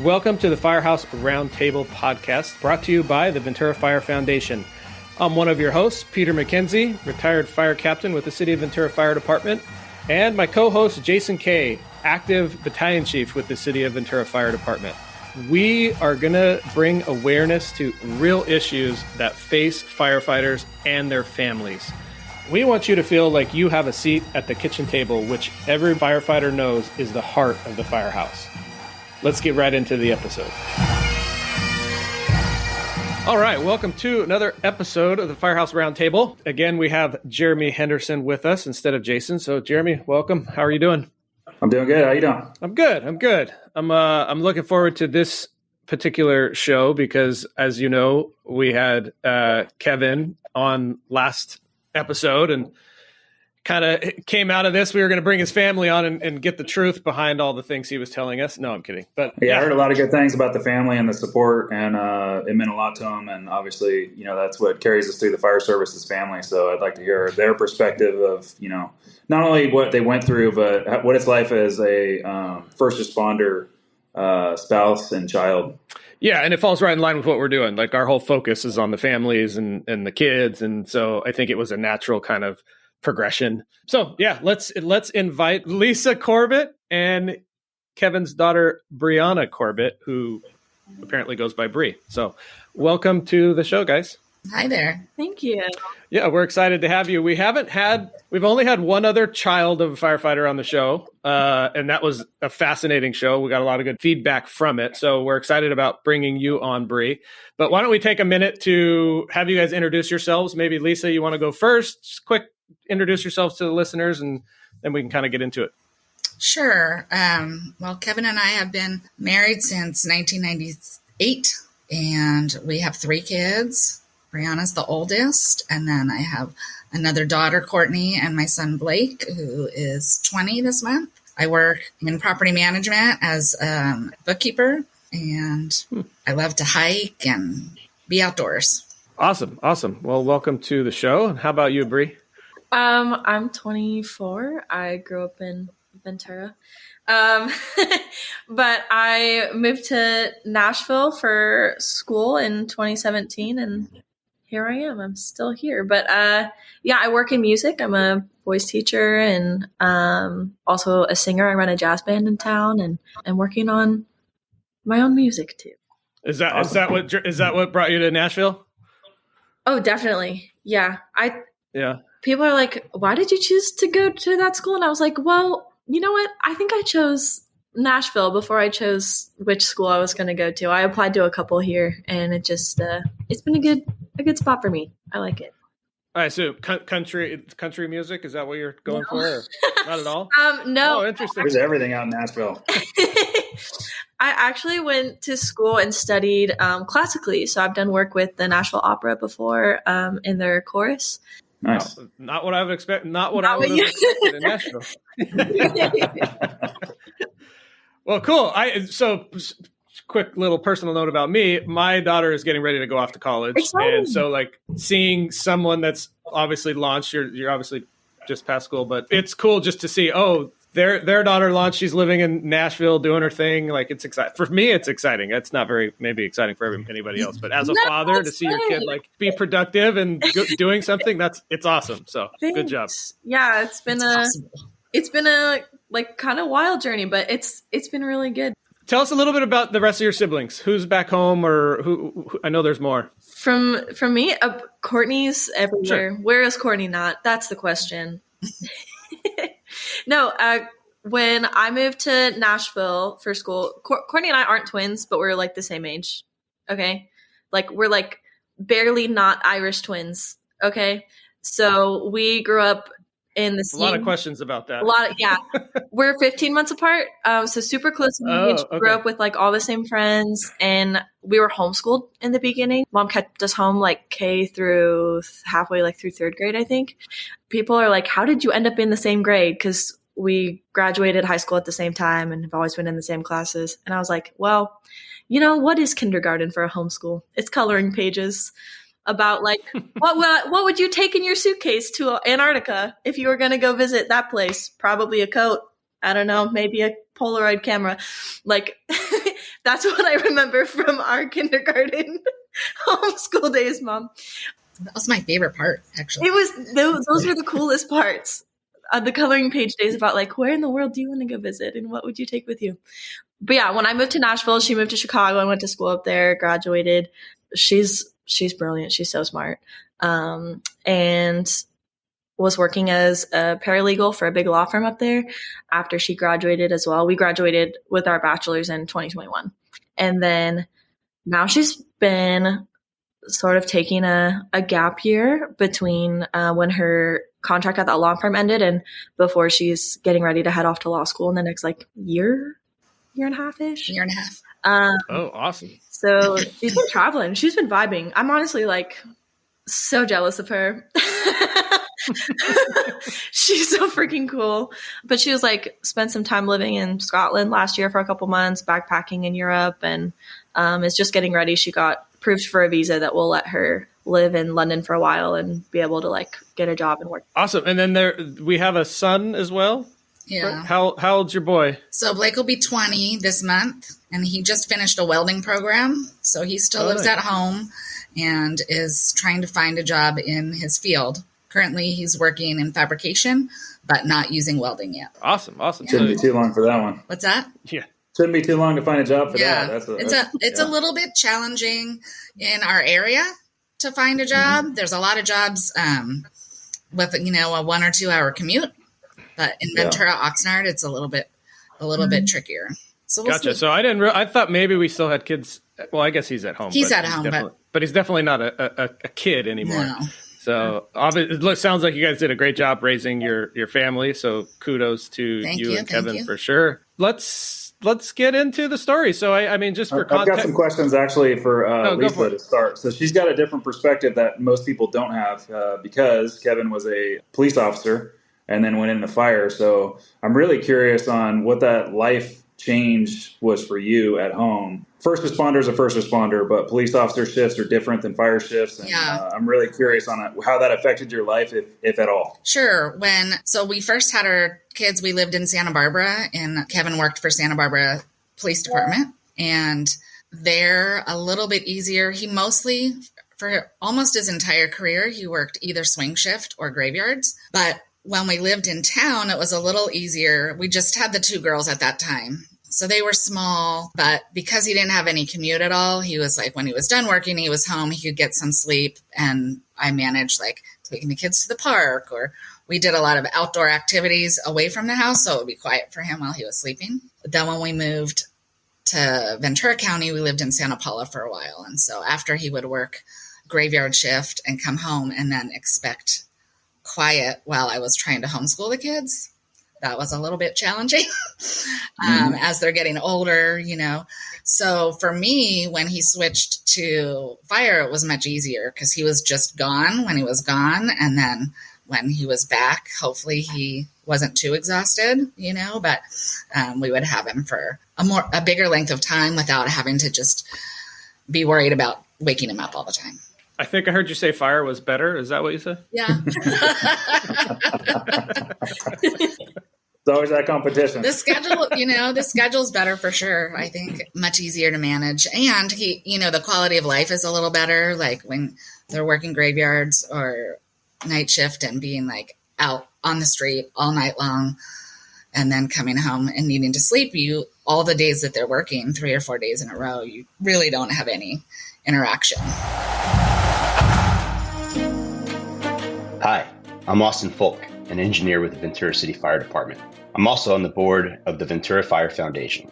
Welcome to the Firehouse Roundtable podcast, brought to you by the Ventura Fire Foundation. I'm one of your hosts, Peter McKenzie, retired fire captain with the City of Ventura Fire Department, and my co-host, Jason Kay, active battalion chief with the City of Ventura Fire Department. We are going to bring awareness to real issues that face firefighters and their families. We want you to feel like you have a seat at the kitchen table, which every firefighter knows is the heart of the firehouse. Let's get right into the episode. All right, welcome to another episode of the Firehouse Roundtable. Again, we have Jeremy Henderson with us instead of Jason. So, Jeremy, welcome. How are you doing? I'm doing good. How you doing? I'm good. I'm looking forward to this particular show because, as you know, we had Kevin on last episode and kind of came out of this. We were going to bring his family on and get the truth behind all the things he was telling us. No, I'm kidding. But yeah, I heard a lot of good things about the family and the support, and it meant a lot to him. And obviously, you know, that's what carries us through the fire services family. So I'd like to hear their perspective of, you know, not only what they went through, but what it's like as a first responder spouse and child. Yeah, and it falls right in line with what we're doing. Like, our whole focus is on the families and the kids. And so I think it was a natural kind of progression. So yeah, let's invite Lisa Corbett and Kevin's daughter, Brianna Corbett, who apparently goes by Bree. So welcome to the show, guys. Hi there. Thank you. Yeah, we're excited to have you. We've only had one other child of a firefighter on the show, and that was a fascinating show. We got a lot of good feedback from it, so we're excited about bringing you on, Bree. But why don't we take a minute to have you guys introduce yourselves? Maybe Lisa, you want to go first? Just quick, introduce yourselves to the listeners, and then we can kind of get into it. Sure. Well, Kevin and I have been married since 1998, and we have 3 kids. Brianna's the oldest, and then I have another daughter, Courtney, and my son, Blake, who is 20 this month. I work in property management as a bookkeeper, and I love to hike and be outdoors. Awesome. Well, welcome to the show. And how about you, Bree? I'm 24. I grew up in Ventura. But I moved to Nashville for school in 2017, and here I am. I'm still here. But yeah, I work in music. I'm a voice teacher and also a singer. I run a jazz band in town, and I'm working on my own music too. Is that what brought you to Nashville? Oh, definitely. Yeah. Yeah. People are like, why did you choose to go to that school? And I was like, well, you know what? I think I chose Nashville before I chose which school I was going to go to. I applied to a couple here, and it just it's been a good spot for me. I like it. All right, so country music, is that what you're going for? Or not at all? No. Oh, interesting. There's everything out in Nashville. I actually went to school and studied classically. So I've done work with the Nashville Opera before in their chorus. Nice. Not what I would expect. Not what I would have expected in Nashville. Well, cool. So quick little personal note about me. My daughter is getting ready to go off to college. Exciting. And so like seeing someone that's obviously launched, you're obviously just past school, but it's cool just to see, their daughter launched. She's living in Nashville doing her thing. Like, it's exciting. For me, it's exciting. It's not very maybe exciting for anybody else, but as a father, to see your kid like be productive and doing something, it's awesome. So Thanks. Good job. Yeah, it's been a like kind of wild journey, but it's been really good. Tell us a little bit about the rest of your siblings. Who's back home, or who I know there's more. From me, Courtney's everywhere. Sure. Where is Courtney not? That's the question. No, when I moved to Nashville for school, Courtney and I aren't twins, but we're like the same age. Okay. Like, we're like barely not Irish twins. Okay. So we grew up in the same. A lot of questions about that. Yeah. We're 15 months apart. So super close in age. Okay. Grew up with like all the same friends, and we were homeschooled in the beginning. Mom kept us home like K through halfway, like through 3rd grade, I think. People are like, how did you end up in the same grade? Because we graduated high school at the same time and have always been in the same classes. And I was like, well, you know, what is kindergarten for a homeschool? It's coloring pages about like, what would you take in your suitcase to Antarctica if you were going to go visit that place? Probably a coat. I don't know, maybe a Polaroid camera. Like, That's what I remember from our kindergarten homeschool days, Mom. That was my favorite part, actually. It was those were the coolest parts. The coloring page days about like, where in the world do you want to go visit and what would you take with you? But yeah, when I moved to Nashville, she moved to Chicago and went to school up there, graduated. She's brilliant. She's so smart. And was working as a paralegal for a big law firm up there after she graduated as well. We graduated with our bachelor's in 2021. And then now she's been sort of taking a gap year between when her contract at that law firm ended and before she's getting ready to head off to law school in the next like year and a half-ish. Year and a half. Oh, awesome. So she's been traveling. She's been vibing. I'm honestly like so jealous of her. She's so freaking cool. But she was like spent some time living in Scotland last year for a couple months, backpacking in Europe, and is just getting ready. She got approved for a visa that will let her live in London for a while and be able to like get a job and work. Awesome. And then we have a son as well. Yeah. How old's your boy? So Blake will be 20 this month, and he just finished a welding program. So he still lives at home and is trying to find a job in his field. Currently, he's working in fabrication, but not using welding yet. Awesome. Shouldn't be too long for that one. What's that? Yeah. Shouldn't be too long to find a job for Yeah. that. It's a little bit challenging in our area to find a job. Mm-hmm. There's a lot of jobs with a 1 or 2 hour commute, but in Ventura, Oxnard, it's a little bit trickier. So we'll gotcha. see. So I thought maybe we still had kids. Well, I guess he's at home. He's at home, but he's definitely not a kid anymore. No. So it sounds like you guys did a great job raising your family. So kudos to you and Kevin for sure. Let's get into the story. So I mean, just for context, I've got some questions actually for Lisa to start. So she's got a different perspective that most people don't have because Kevin was a police officer and then went into fire. So I'm really curious on what that life change was for you at home. First responder is a first responder, but police officer shifts are different than fire shifts. And, I'm really curious on how that affected your life, if at all. Sure. So we first had our kids, we lived in Santa Barbara, and Kevin worked for Santa Barbara Police Department. And they're a little bit easier. He mostly, for almost his entire career, he worked either swing shift or graveyards. But when we lived in town, it was a little easier. We just had the 2 girls at that time. So they were small, but because he didn't have any commute at all, he was like, when he was done working, he was home, he could get some sleep. And I managed like taking the kids to the park, or we did a lot of outdoor activities away from the house. So it would be quiet for him while he was sleeping. But then when we moved to Ventura County, we lived in Santa Paula for a while. And so after he would work graveyard shift and come home and then expect quiet while I was trying to homeschool the kids, that was a little bit challenging as they're getting older, So for me, when he switched to fire, it was much easier because he was just gone when he was gone. And then when he was back, hopefully he wasn't too exhausted, but we would have him for a bigger length of time without having to just be worried about waking him up all the time. I think I heard you say fire was better. Is that what you said? Yeah. It's always that competition. The schedule's better for sure. I think much easier to manage. And the quality of life is a little better. Like when they're working graveyards or night shift and being like out on the street all night long and then coming home and needing to sleep, all the days that they're working 3 or 4 days in a row, you really don't have any interaction. Hi, I'm Austin Folk, an engineer with the Ventura City Fire Department. I'm also on the board of the Ventura Fire Foundation,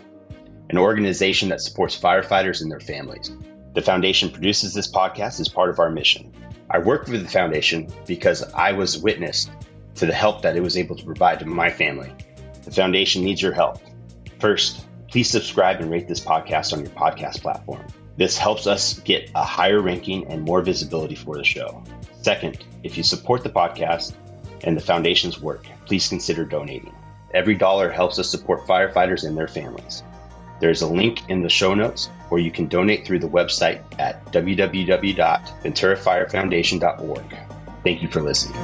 an organization that supports firefighters and their families. The foundation produces this podcast as part of our mission. I worked with the foundation because I was witness to the help that it was able to provide to my family. The foundation needs your help. First, please subscribe and rate this podcast on your podcast platform. This helps us get a higher ranking and more visibility for the show. Second, if you support the podcast and the foundation's work, please consider donating. Every dollar helps us support firefighters and their families. There's a link in the show notes where you can donate through the website at www.venturafirefoundation.org. Thank you for listening.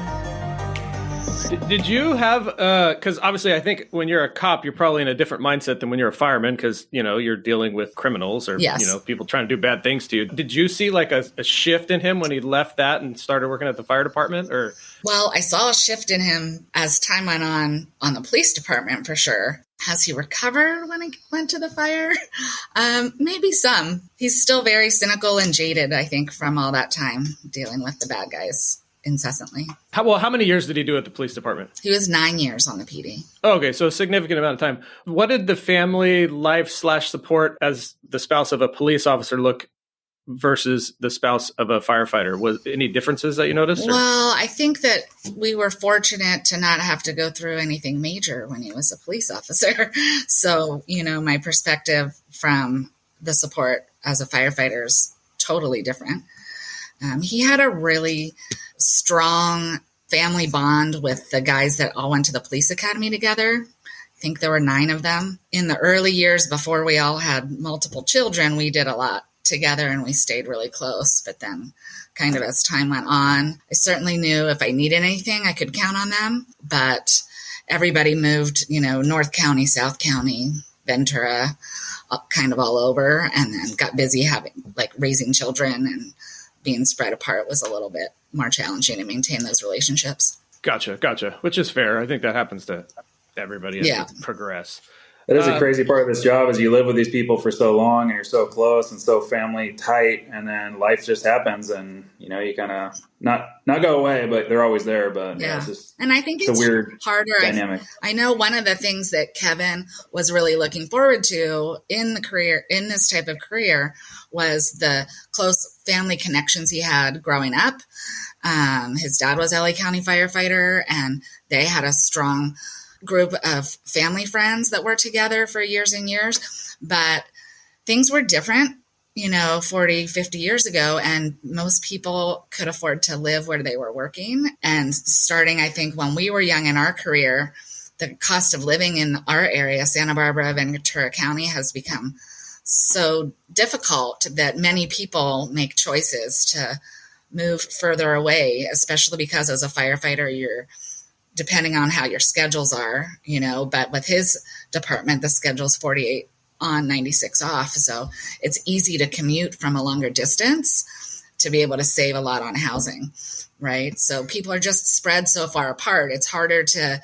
Did you have, because obviously I think when you're a cop, you're probably in a different mindset than when you're a fireman because, you're dealing with criminals or, Yes. People trying to do bad things to you. Did you see like a shift in him when he left that and started working at the fire department or? Well, I saw a shift in him as time went on the police department for sure. Has he recovered when he went to the fire? Maybe some. He's still very cynical and jaded, I think, from all that time dealing with the bad guys incessantly. How many years did he do at the police department? He was 9 years on the PD. Okay, so a significant amount of time. What did the family life / support as the spouse of a police officer look versus the spouse of a firefighter? Was any differences that you noticed? Well, I think that we were fortunate to not have to go through anything major when he was a police officer. So, my perspective from the support as a firefighter is totally different. He had a really strong family bond with the guys that all went to the police academy together. I think there were 9 of them. In the early years before we all had multiple children, we did a lot together and we stayed really close. But then kind of as time went on, I certainly knew if I needed anything, I could count on them. But everybody moved, North County, South County, Ventura, kind of all over, and then got busy raising children, and being spread apart was a little bit more challenging to maintain those relationships. Gotcha. Which is fair. I think that happens to everybody as you progress. That is a crazy part of this job is you live with these people for so long and you're so close and so family tight, and then life just happens and, you kind of not go away, but they're always there. But it's just, and I think it's a weird harder dynamic. I know one of the things that Kevin was really looking forward to in this type of career was the close family connections he had growing up. His dad was LA County firefighter, and they had a strong group of family friends that were together for years and years. But things were different, 40, 50 years ago, and most people could afford to live where they were working. And starting, I think, when we were young in our career, the cost of living in our area, Santa Barbara, Ventura County, has become so difficult that many people make choices to move further away, especially because as a firefighter, you're depending on how your schedules are, but with his department, the schedule's 48 on, 96 off. So it's easy to commute from a longer distance to be able to save a lot on housing, right? So people are just spread so far apart. It's harder to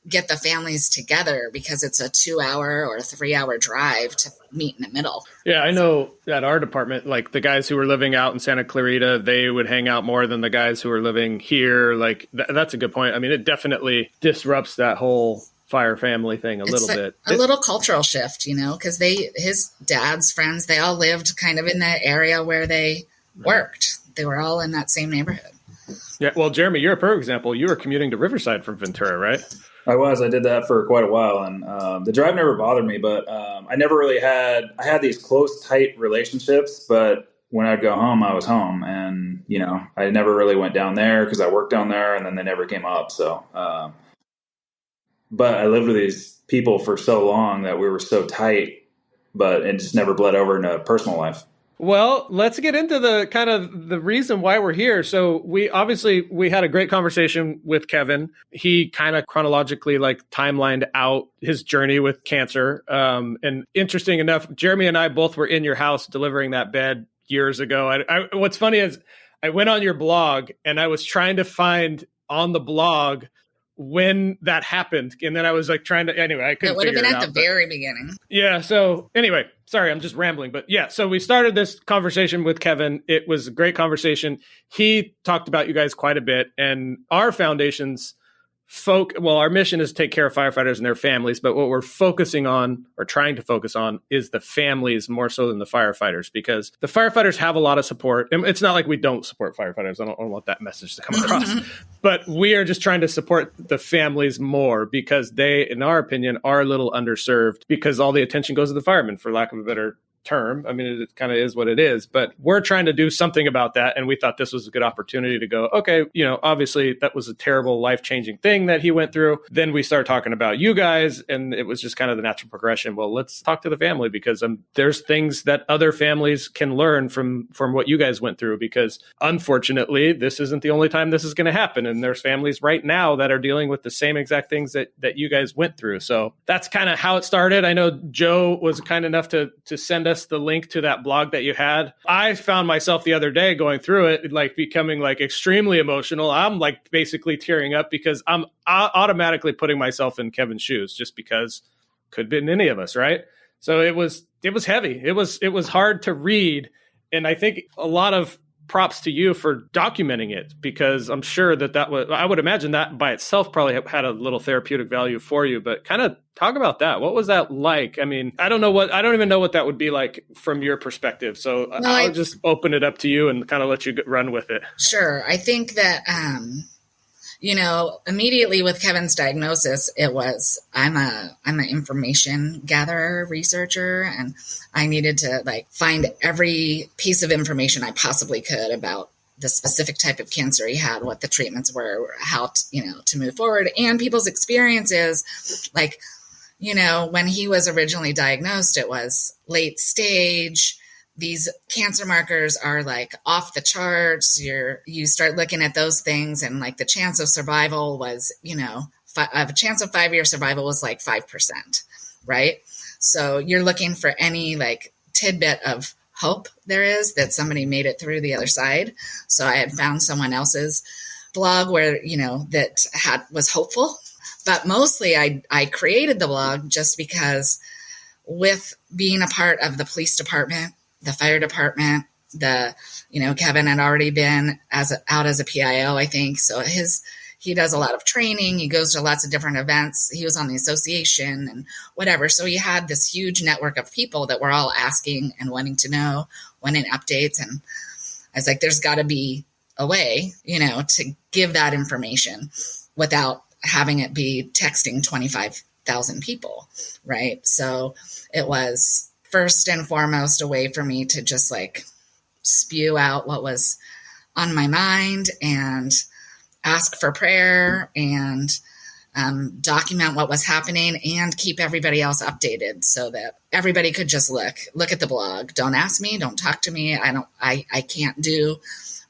get the families together because it's a 2-hour or 3-hour drive to meet in the middle. Yeah, I know at our department, like the guys who were living out in Santa Clarita, they would hang out more than the guys who were living here. Like that's a good point. I mean, it definitely disrupts that whole fire family thing a little bit. A little cultural shift, because his dad's friends, they all lived kind of in that area where they worked. They were all in that same neighborhood. Yeah. Well, Jeremy, you're a perfect example. You were commuting to Riverside from Ventura, right? I did that for quite a while, and the drive never bothered me, but I never really I had these close, tight relationships, but when I'd go home, I was home, and, I never really went down there because I worked down there, and then they never came up. So, but I lived with these people for so long that we were so tight, but it just never bled over into personal life. Well, let's get into the kind of the reason why we're here. So we had a great conversation with Kevin. He kind of chronologically timelined out his journey with cancer. And interesting enough, Jeremy and I both were in your house delivering that bed years ago. What's funny is I went on your blog and I was trying to find on the blog when that happened. And then I was I couldn't figure it out. It would have been at the very beginning. Yeah. So anyway, sorry, I'm just rambling. But yeah, so we started this conversation with Kevin. It was a great conversation. He talked about you guys quite a bit, and our foundation's our mission is to take care of firefighters and their families, but what we're focusing on or trying to focus on is the families more so than the firefighters, because the firefighters have a lot of support. And it's not like we don't support firefighters. I don't want that message to come across, but we are just trying to support the families more because they, in our opinion, are a little underserved because all the attention goes to the firemen, for lack of a better term. I mean, it kind of is what it is, but we're trying to do something about that. And we thought this was a good opportunity to go, okay, obviously that was a terrible life-changing thing that he went through. Then we start talking about you guys, and it was just kind of the natural progression. Well, let's talk to the family, because there's things that other families can learn from what you guys went through, because unfortunately, this isn't the only time this is going to happen. And there's families right now that are dealing with the same exact things that you guys went through. So that's kind of how it started. I know Joe was kind enough to send us the link to that blog that you had. I found myself the other day going through it, like becoming like extremely emotional. I'm like basically tearing up because I'm automatically putting myself in Kevin's shoes, just because could have been any of us, right? So it was heavy. It was hard to read. And I think a lot of props to you for documenting it, because I'm sure I would imagine that by itself probably had a little therapeutic value for you, but kind of talk about that. What was that like? I mean, I don't even know what that would be like from your perspective. So I'll just open it up to you and kind of let you run with it. Sure. I think that, immediately with Kevin's diagnosis, it was, I'm an information gatherer, researcher, and I needed to find every piece of information I possibly could about the specific type of cancer he had, what the treatments were, how to move forward, and people's experiences. When he was originally diagnosed, it was late stage. These cancer markers are off the charts. You start looking at those things, and the chance of survival was, a chance of 5-year survival was 5%, right? So you're looking for any tidbit of hope there is that somebody made it through the other side. So I had found someone else's blog where, that was hopeful, but mostly I created the blog just because, with being a part of the police department, the fire department, Kevin had already been out as a PIO, I think. So he does a lot of training. He goes to lots of different events. He was on the association and whatever. So he had this huge network of people that were all asking and wanting to know, wanting updates. And I was like, there's got to be a way, to give that information without having it be texting 25,000 people, right? So it was first and foremost a way for me to just spew out what was on my mind and ask for prayer and document what was happening and keep everybody else updated so that everybody could just look at the blog. Don't ask me, don't talk to me. I can't do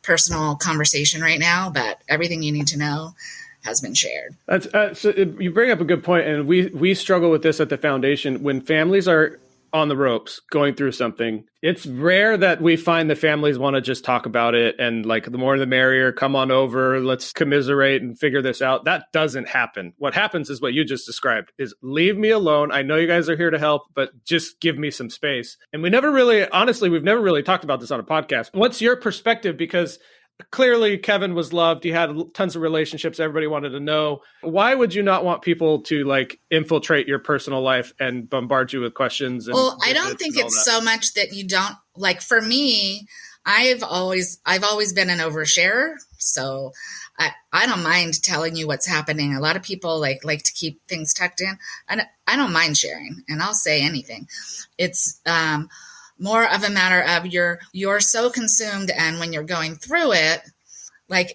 personal conversation right now, but everything you need to know has been shared. So you bring up a good point, and we struggle with this at the foundation. When families are on the ropes going through something, it's rare that we find the families want to just talk about it and the more the merrier, come on over, let's commiserate and figure this out. That doesn't happen. What happens is what you just described, is leave me alone. I know you guys are here to help, but just give me some space. And we've never really talked about this on a podcast. What's your perspective? Because clearly Kevin was loved. He had tons of relationships. Everybody wanted to know. Why would you not want people to infiltrate your personal life and bombard you with questions? Well, I don't think it's so much that you don't for me, I've always been an oversharer. So I don't mind telling you what's happening. A lot of people like to keep things tucked in. I don't mind sharing, and I'll say anything. It's, more of a matter of you're so consumed, and when you're going through it,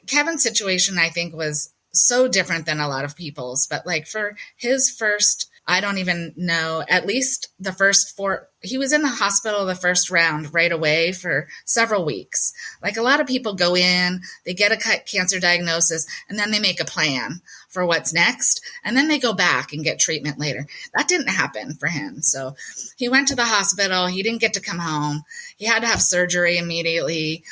Kevin's situation, I think, was so different than a lot of people's. But for his first, I don't even know, at least the first 4, he was in the hospital the first round right away for several weeks. A lot of people go in, they get a cancer diagnosis, and then they make a plan for what's next, and then they go back and get treatment later. That didn't happen for him. So he went to the hospital. He didn't get to come home. He had to have surgery immediately.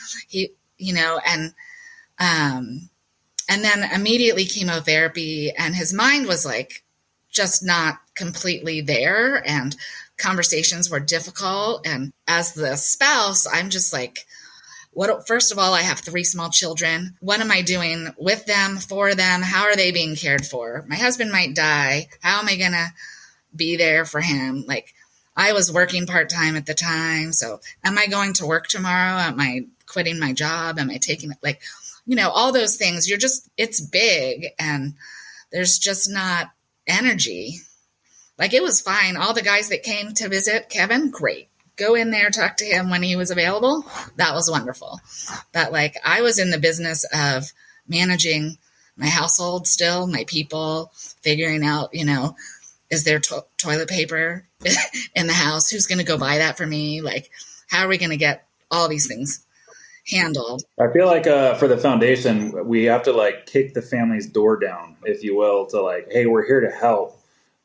And then immediately chemotherapy, and his mind was just not completely there, and conversations were difficult. And as the spouse, I'm just first of all, I have 3 small children. What am I doing with them, for them? How are they being cared for? My husband might die. How am I going to be there for him? I was working part-time at the time. So am I going to work tomorrow? Am I quitting my job? Am I taking it? All those things. It's big, and there's just not energy. It was fine. All the guys that came to visit Kevin, great. go in there, talk to him when he was available, that was wonderful. But like I was in the business of managing my household still, my people, figuring out, is there toilet paper in the house? Who's going to go buy that for me? Like, how are we going to get all these things handled? I feel like for the foundation, we have to like kick the family's door down, if you will, to like, hey, we're here to help,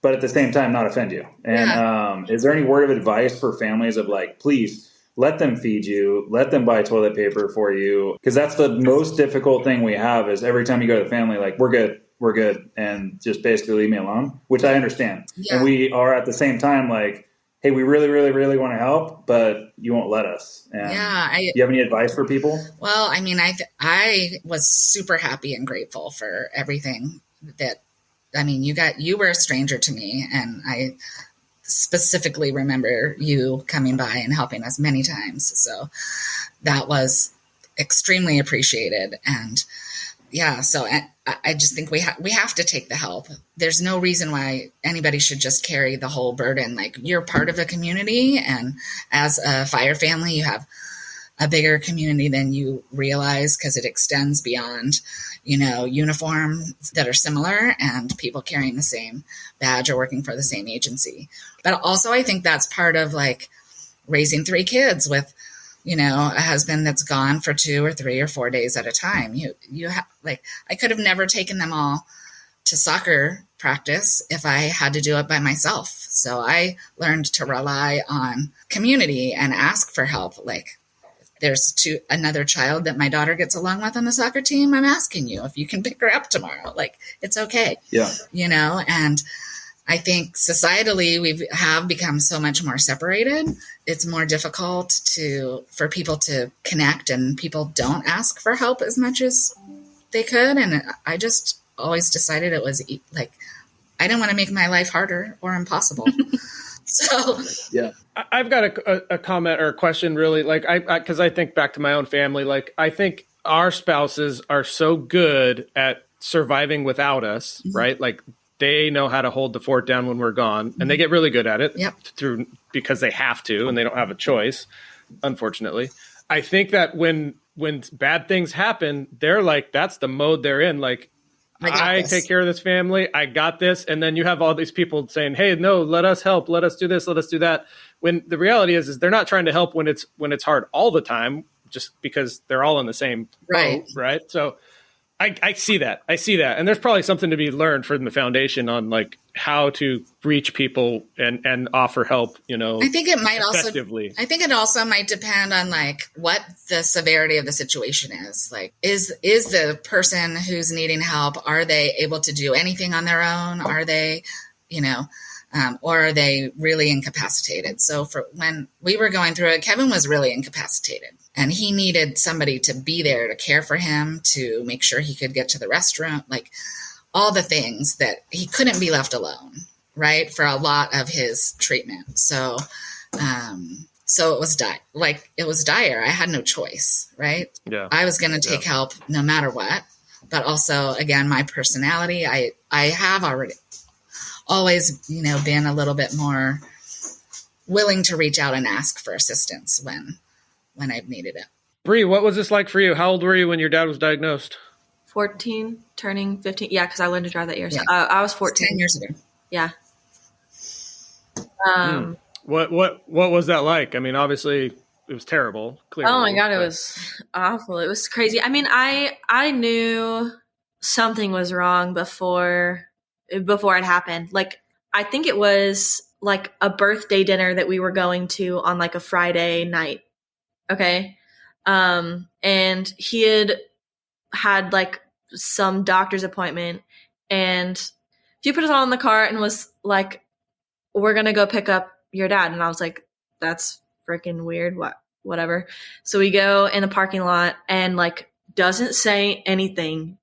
but at the same time, not offend you. And is there any word of advice for families of like, please let them feed you, let them buy toilet paper for you? Because that's the most difficult thing we have is every time you go to the family, like, we're good. And just basically leave me alone, which I understand. Yeah. And we are at the same time like, hey, we really, really, really want to help, but you won't let us. And do you have any advice for people? Well, I mean, I was super happy and grateful for everything you were a stranger to me, and I specifically remember you coming by and helping us many times. So that was extremely appreciated. And so I just think we have to take the help. There's no reason why anybody should just carry the whole burden. Like, you're part of a community, and as a fire family, you have a bigger community than you realize because it extends beyond, uniforms that are similar and people carrying the same badge or working for the same agency. But also I think that's part of like raising 3 kids with, a husband that's gone for 2 or 3 or 4 days at a time. You have like, I could have never taken them all to soccer practice if I had to do it by myself. So I learned to rely on community and ask for help. Like, there's another child that my daughter gets along with on the soccer team, I'm asking you if you can pick her up tomorrow. Like, it's okay. Yeah. And I think societally we have become so much more separated. It's more difficult for people to connect, and people don't ask for help as much as they could. And I just always decided it was like, I didn't want to make my life harder or impossible. So yeah, I've got a comment or a question, really. Like, because I think back to my own family. Like, I think our spouses are so good at surviving without us, mm-hmm. right? Like, they know how to hold the fort down when we're gone, and they get really good at it because they have to, and they don't have a choice, unfortunately. I think that when bad things happen, they're like, that's the mode they're in. Like, I take care of this family. I got this. And then you have all these people saying, hey, no, let us help. Let us do this. Let us do that. When the reality is they're not trying to help when it's hard all the time, just because they're all in the same boat, right? So I see that. And there's probably something to be learned from the foundation on like how to reach people and offer help, I think it might effectively. I think it also might depend on like what the severity of the situation is. Like, is the person who's needing help, are they able to do anything on their own? Are they, or are they really incapacitated? So for when we were going through it, Kevin was really incapacitated. And he needed somebody to be there to care for him, to make sure he could get to the restroom, like all the things that he couldn't be left alone, right? For a lot of his treatment. So it was it was dire. I had no choice, right? Yeah. I was going to take help no matter what. But also, again, my personality, I have always, been a little bit more willing to reach out and ask for assistance when I've needed it. Bree, what was this like for you? How old were you when your dad was diagnosed? 14, turning 15. Yeah, because I learned to drive that year. So I was 14. 10 years ago. Yeah. What was that like? I mean, obviously it was terrible. Clearly, oh my God, it was awful. It was crazy. I mean, I knew something was wrong before it happened. Like, I think it was like a birthday dinner that we were going to on like a Friday night. Okay. And he had like some doctor's appointment, and she put us all in the car and was like, we're going to go pick up your dad. And I was like, that's freaking weird. Whatever. So we go in the parking lot and like doesn't say anything.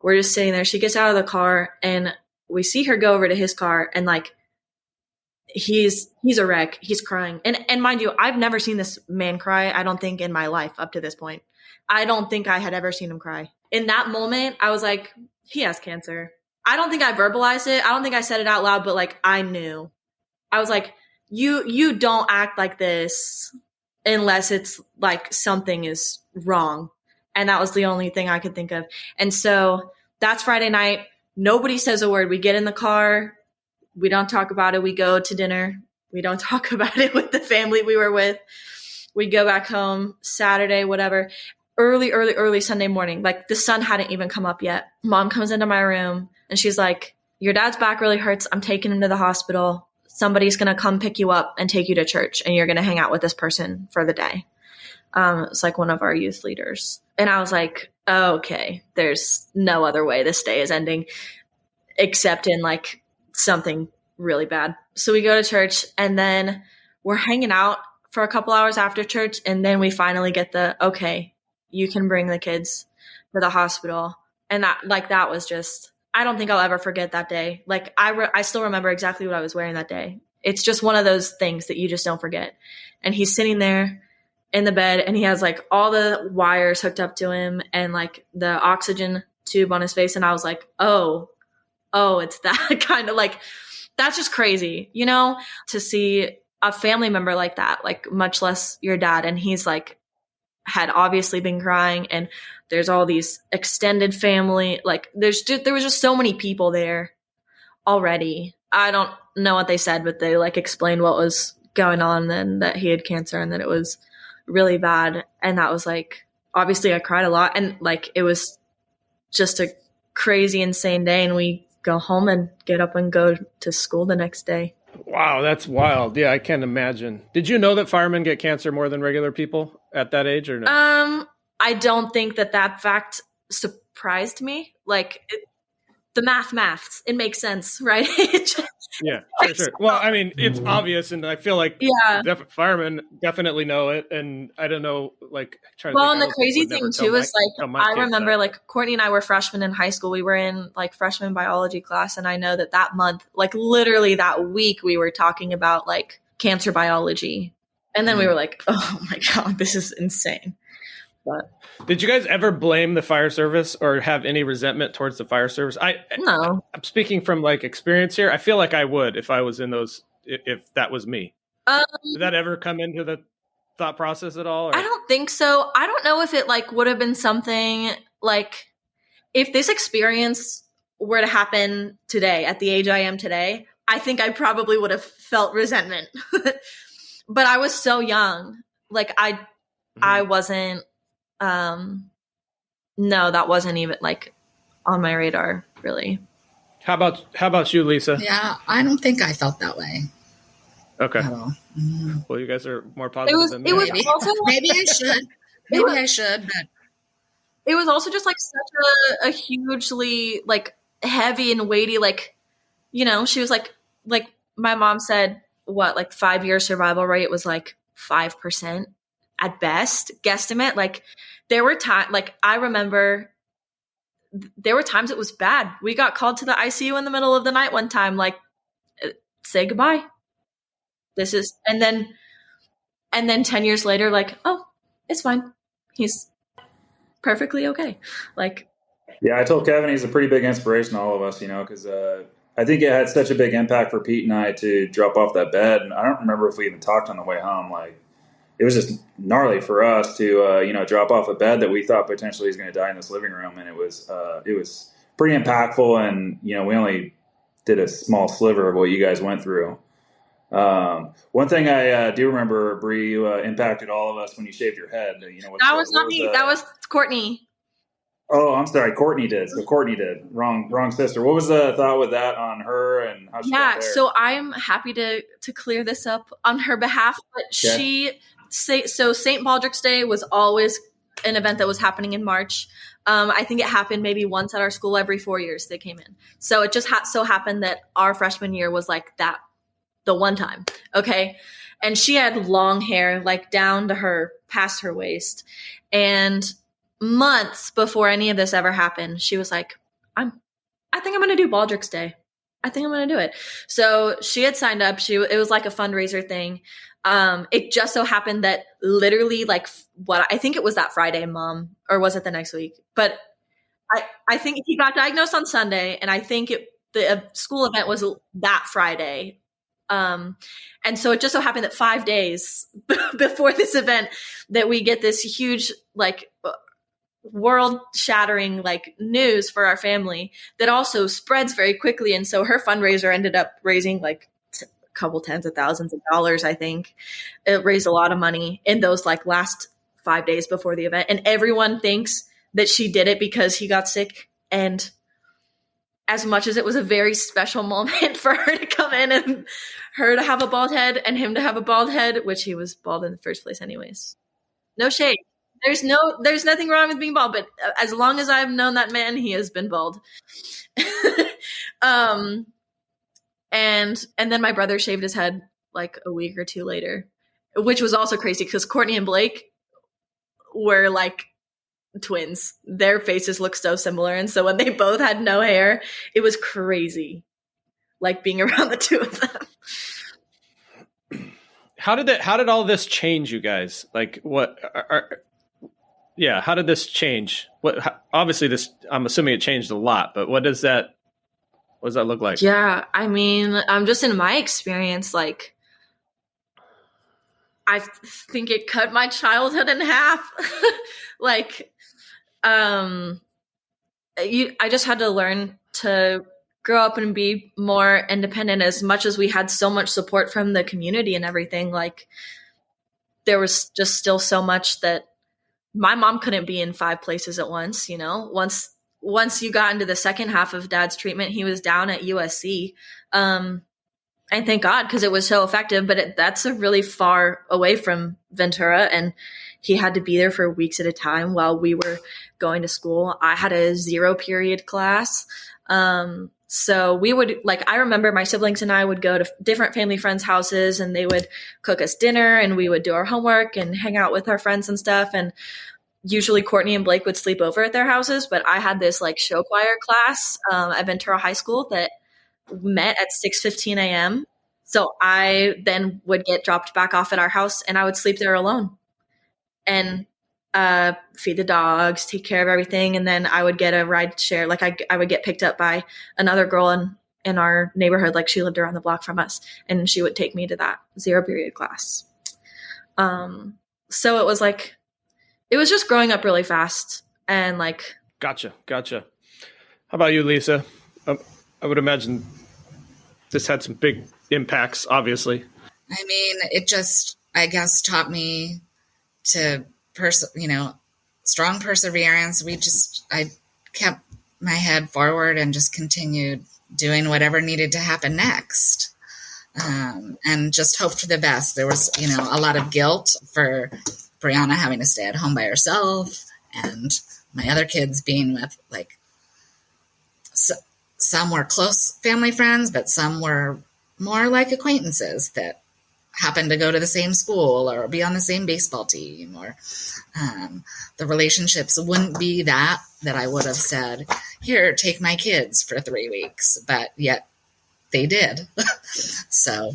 We're just sitting there. She gets out of the car and we see her go over to his car, and like, he's a wreck. He's crying. And mind you, I've never seen this man cry, I don't think, in my life up to this point. I don't think I had ever seen him cry. In that moment, I was like, he has cancer. I don't think I verbalized it. I don't think I said it out loud, but like, I knew. I was like, you don't act like this unless it's like something is wrong. And that was the only thing I could think of. And so that's Friday night. Nobody says a word. We get in the car. We don't talk about it. We go to dinner. We don't talk about it with the family we were with. We go back home Saturday, whatever. Early Sunday morning. Like the sun hadn't even come up yet. Mom comes into my room and she's like, your dad's back really hurts. I'm taking him to the hospital. Somebody's going to come pick you up and take you to church, and you're going to hang out with this person for the day. It's like one of our youth leaders. And I was like, oh, okay, there's no other way this day is ending except in like something really bad. So we go to church, and then we're hanging out for a couple hours after church. And then we finally get okay, you can bring the kids to the hospital. And that was just, I don't think I'll ever forget that day. Like I still remember exactly what I was wearing that day. It's just one of those things that you just don't forget. And he's sitting there in the bed, and he has like all the wires hooked up to him and like the oxygen tube on his face. And I was like, oh, it's that kind of like, that's just crazy, to see a family member like that, like much less your dad. And he's like, had obviously been crying, and there's all these extended family. Like there was just so many people there already. I don't know what they said, but they like explained what was going on and that he had cancer and that it was really bad. And that was like, obviously I cried a lot, and like, it was just a crazy, insane day. And we go home and get up and go to school the next day. Wow, that's wild. Yeah, I can't imagine. Did you know that firemen get cancer more than regular people at that age, or no? I don't think that fact surprised me. Like the maths, it makes sense, right? Yeah, sure. Well, I mean, it's obvious, and I feel like firemen definitely know it, and I don't know, like, trying to. Well, and the crazy thing too is like, I remember like Courtney and I were freshmen in high school. We were in like freshman biology class, and I know that month, like literally that week, we were talking about like cancer biology, and then we were like, oh my god, this is insane. But did you guys ever blame the fire service or have any resentment towards the fire service? No. I'm speaking from like experience here. I feel like I would if I was in those, if that was me. Did that ever come into the thought process at all? Or? I don't think so. I don't know if it like would have been something like, if this experience were to happen today at the age I am today, I think I probably would have felt resentment. But I was so young. Like I wasn't. No, that wasn't even like on my radar, really. How about you, Lisa? Yeah, I don't think I felt that way. Okay. At all. Mm. Well, you guys are more positive than me. It was also maybe I should. I should, but it was also just like such a hugely like heavy and weighty, like, she was like my mom said, what, like 5-year survival rate was like 5% at best, guesstimate. Like there were times, like I remember there were times it was bad. We got called to the ICU in the middle of the night one time, like, say goodbye. And then 10 years later, like, oh, it's fine. He's perfectly okay. Like, yeah, I told Kevin he's a pretty big inspiration to all of us, because I think it had such a big impact for Pete and I to drop off that bed. And I don't remember if we even talked on the way home. Like, it was just gnarly for us to, drop off a bed that we thought potentially was going to die in this living room. And it was pretty impactful. And, we only did a small sliver of what you guys went through. One thing I do remember, Bree, you impacted all of us when you shaved your head. That was not me. That was Courtney. Oh, I'm sorry. Courtney did. So Courtney did. Wrong sister. What was the thought with that on her and how she got there? So I'm happy to clear this up on her behalf. But so St. Baldrick's Day was always an event that was happening in March. I think it happened maybe once at our school every 4 years they came in. So it just so happened that our freshman year was like that, the one time. Okay. And she had long hair, like down to her, past her waist. And months before any of this ever happened, she was like, I think I'm going to do Baldrick's Day. I think I'm going to do it. So she had signed up. It was like a fundraiser thing. It just so happened that literally like I think it was that Friday, Mom, or was it the next week? But I think he got diagnosed on Sunday, and I think the school event was that Friday. And so it just so happened that 5 days before this event that we get this huge, like, world shattering, like, news for our family that also spreads very quickly. And so her fundraiser ended up raising like a couple tens of thousands of dollars. I think it raised a lot of money in those like last 5 days before the event. And everyone thinks that she did it because he got sick. And as much as it was a very special moment for her to come in and her to have a bald head and him to have a bald head, which he was bald in the first place anyways. No shade. There's nothing wrong with being bald, but as long as I've known that man, he has been bald. And then my brother shaved his head like a week or two later, which was also crazy because Courtney and Blake were like twins. Their faces look so similar. And so when they both had no hair, it was crazy, like being around the two of them. How did all this change you guys? Like how did this change? Obviously this, I'm assuming it changed a lot, but what does that look like? Yeah. I mean, just in my experience, like, I think it cut my childhood in half. Like, I just had to learn to grow up and be more independent. As much as we had so much support from the community and everything, like, there was just still so much that my mom couldn't be in 5 places at once. You know, once you got into the second half of Dad's treatment, he was down at USC. And thank God, because it was so effective, but that's a really far away from Ventura, and he had to be there for weeks at a time while we were going to school. I had a 0 period class. So we would, like, I remember my siblings and I would go to different family friends' houses, and they would cook us dinner, and we would do our homework and hang out with our friends and stuff. And usually Courtney and Blake would sleep over at their houses, but I had this like show choir class at Ventura High School that met at 6:15 a.m. So I then would get dropped back off at our house, and I would sleep there alone and feed the dogs, take care of everything. And then I would get a ride share. Like I would get picked up by another girl in our neighborhood. Like, she lived around the block from us, and she would take me to that 0 period class. So it was like, it was just growing up really fast and like. Gotcha. How about you, Lisa? I would imagine this had some big impacts, obviously. I mean, it just, I guess, taught me to, strong perseverance. I kept my head forward and just continued doing whatever needed to happen next. And just hoped for the best. There was, a lot of guilt for Brianna having to stay at home by herself, and my other kids being with, like, some were close family friends, but some were more like acquaintances that happened to go to the same school or be on the same baseball team, or the relationships wouldn't be that I would have said, here, take my kids for 3 weeks, but yet they did. So,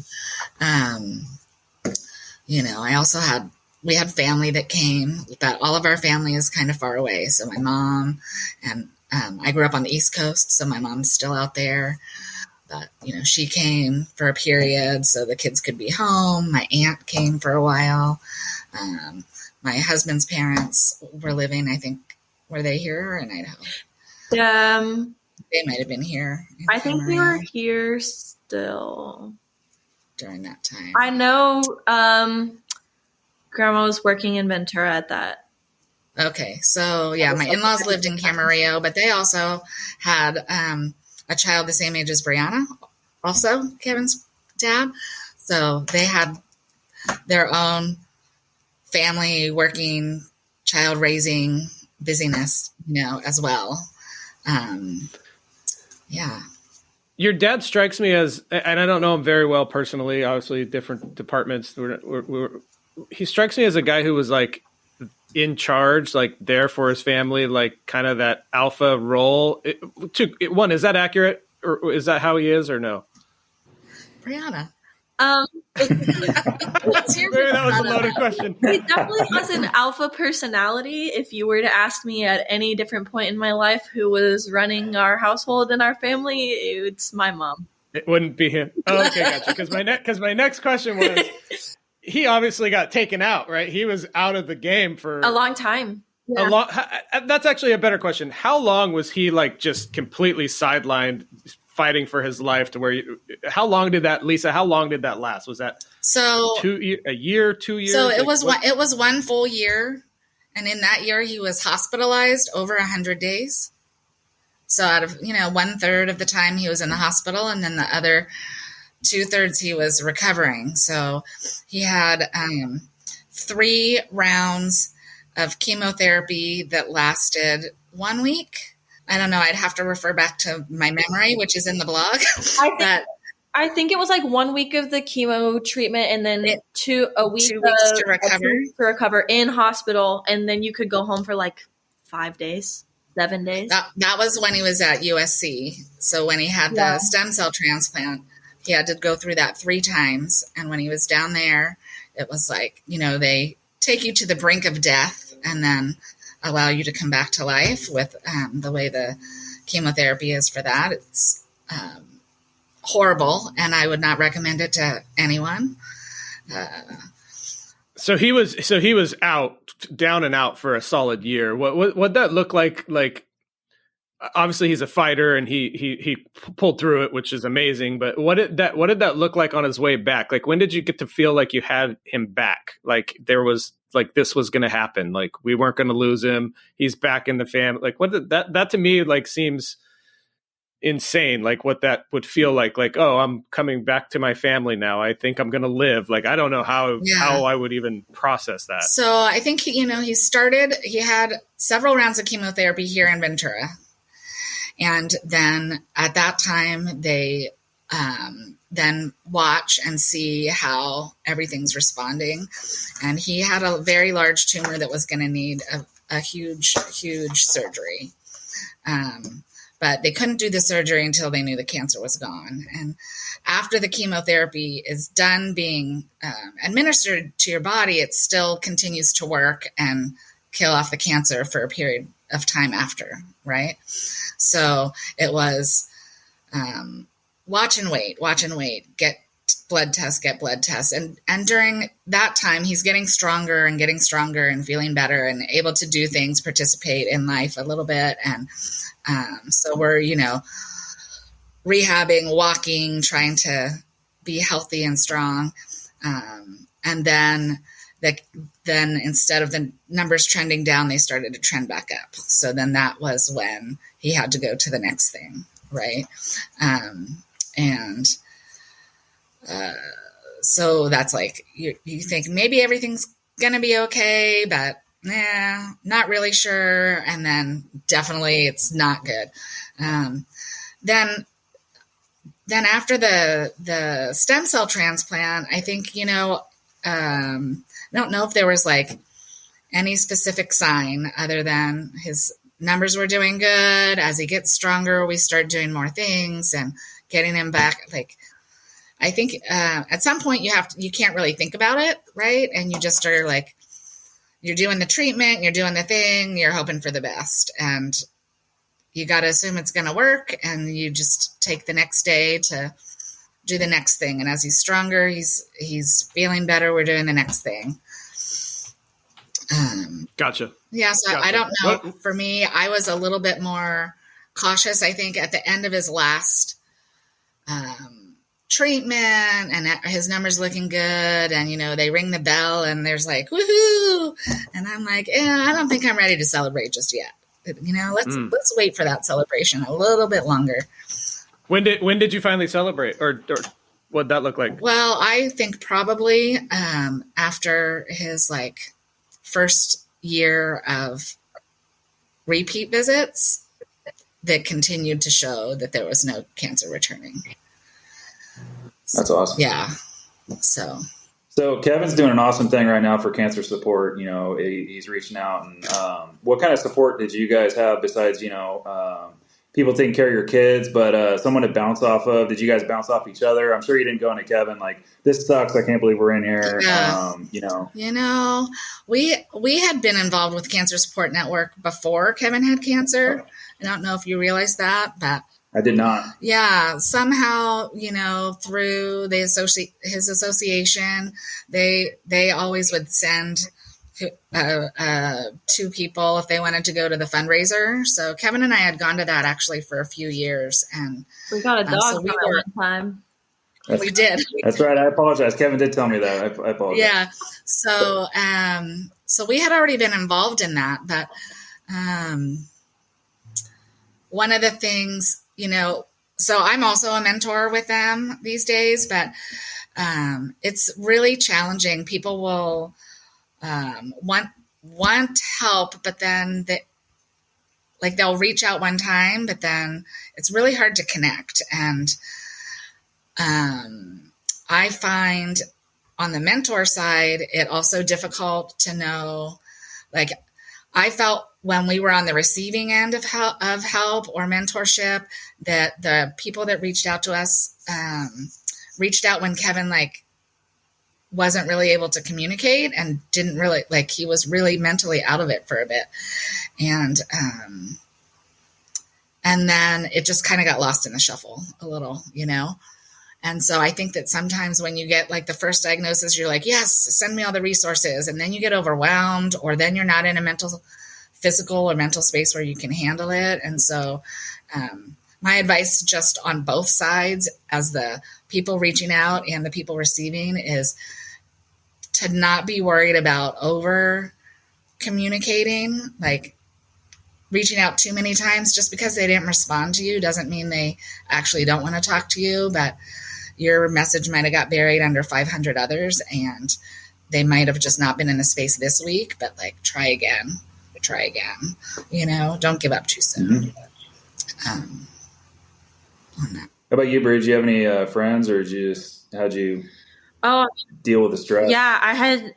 we had family that came, but all of our family is kind of far away. So my mom and I grew up on the East Coast, so my mom's still out there. But, she came for a period so the kids could be home. My aunt came for a while. My husband's parents were living, I think, were they here or in Idaho? They might have been here. I think they were here still. During that time. I know Grandma was working in Ventura at that. Okay. So, yeah, my in-laws lived in Camarillo, but they also had a child the same age as Brianna, also Kevin's dad. So they had their own family working, child raising busyness, as well. Yeah. Your dad strikes me as, and I don't know him very well personally, obviously different departments. He strikes me as a guy who was like in charge, like there for his family, like kind of that alpha role. One, is that accurate, or is that how he is, or no? Brianna. Maybe that was a loaded question. He definitely has an alpha personality. If you were to ask me at any different point in my life who was running our household and our family, it's my mom. It wouldn't be him. Oh, okay, gotcha. Because my next question was, he obviously got taken out, right? He was out of the game for A long time. a long. That's actually a better question. How long was he like just completely sidelined, fighting for his life? To where? How long did that, Lisa? How long did that last? Was that a year, 2 years? So it was one full year, and in that year he was hospitalized over 100 days. So out of 1/3 of the time he was in the hospital, and then the other 2/3 he was recovering. So he had 3 rounds of chemotherapy that lasted 1 week. I don't know. I'd have to refer back to my memory, which is in the blog. I think it was like 1 week of the chemo treatment, and then 2 weeks to recover in hospital, and then you could go home for like 5 days, 7 days. That was when he was at USC. So when he had the stem cell transplant, he had to go through that 3 times. And when he was down there, it was like, they take you to the brink of death and then allow you to come back to life with the way the chemotherapy is for that. It's horrible, and I would not recommend it to anyone. So he was down and out for a solid year. What'd that look like? Like, obviously he's a fighter and he pulled through it, which is amazing. But what did that look like on his way back? Like, when did you get to feel like you had him back? Like there was like this was going to happen. Like we weren't going to lose him. He's back in the family. Like what did that to me like seems insane. Like what that would feel like, oh, I'm coming back to my family now. I think I'm going to live. Like, I don't know how I would even process that. So I think, he had several rounds of chemotherapy here in Ventura. And then at that time they, then watch and see how everything's responding. And he had a very large tumor that was going to need a huge, huge surgery. But they couldn't do the surgery until they knew the cancer was gone. And after the chemotherapy is done being administered to your body, it still continues to work and kill off the cancer for a period of time after, right? So it was watch and wait, get blood tests. And during that time, he's getting stronger and feeling better and able to do things, participate in life a little bit. And so we're, rehabbing, walking, trying to be healthy and strong. And then instead of the numbers trending down, they started to trend back up. So then that was when he had to go to the next thing. Right. So that's like, you think maybe everything's going to be okay, but not really sure. And then definitely it's not good. Then after the stem cell transplant, I think, I don't know if there was like any specific sign other than his numbers were doing good. As he gets stronger, we start doing more things and getting him back. Like, I think at some point you can't really think about it, right? And you just are like, you're doing the treatment, you're doing the thing, you're hoping for the best, and you got to assume it's going to work, and you just take the next day to do the next thing. And as he's stronger, he's feeling better, we're doing the next thing. Gotcha. Yeah, so gotcha. I don't know. What? For me, I was a little bit more cautious, I think, at the end of his last treatment, and his numbers looking good, and they ring the bell and there's like woohoo, and I'm like, I don't think I'm ready to celebrate just yet. Let's wait for that celebration a little bit longer. When did you finally celebrate, or what'd that look like? Well, I think probably after his first year of repeat visits that continued to show that there was no cancer returning. That's awesome. Yeah. So Kevin's doing an awesome thing right now for cancer support. He's reaching out. And what kind of support did you guys have besides, people taking care of your kids, but someone to bounce off of? Did you guys bounce off each other? I'm sure you didn't go into Kevin like, this sucks, I can't believe we're in here. We had been involved with Cancer Support Network before Kevin had cancer. I don't know if you realize that, but I did not. Yeah, somehow, through his association, they always would send two people if they wanted to go to the fundraiser. So Kevin and I had gone to that actually for a few years, and We got a dog so from it one time. we did. That's right. I apologize. Kevin did tell me that. I apologize. Yeah. So we had already been involved in that, but one of the things, so I'm also a mentor with them these days, but it's really challenging. People will want help, but then they'll reach out one time, but then it's really hard to connect. And I find on the mentor side, it also difficult to know, I felt when we were on the receiving end of help or mentorship, that the people that reached out to us reached out when Kevin wasn't really able to communicate and didn't really he was really mentally out of it for a bit, and then it just kind of got lost in the shuffle a little, And so I think that sometimes when you get the first diagnosis, you're like, yes, send me all the resources. And then you get overwhelmed, or then you're not in a physical or mental space where you can handle it. And so my advice just on both sides, as the people reaching out and the people receiving, is to not be worried about over communicating, reaching out too many times. Just because they didn't respond to you doesn't mean they actually don't want to talk to you, but your message might have got buried under 500 others, and they might have just not been in the space this week, but try again, don't give up too soon. On that. How about you, Bridge? Do you have any friends, or how'd you deal with the stress? Yeah, I had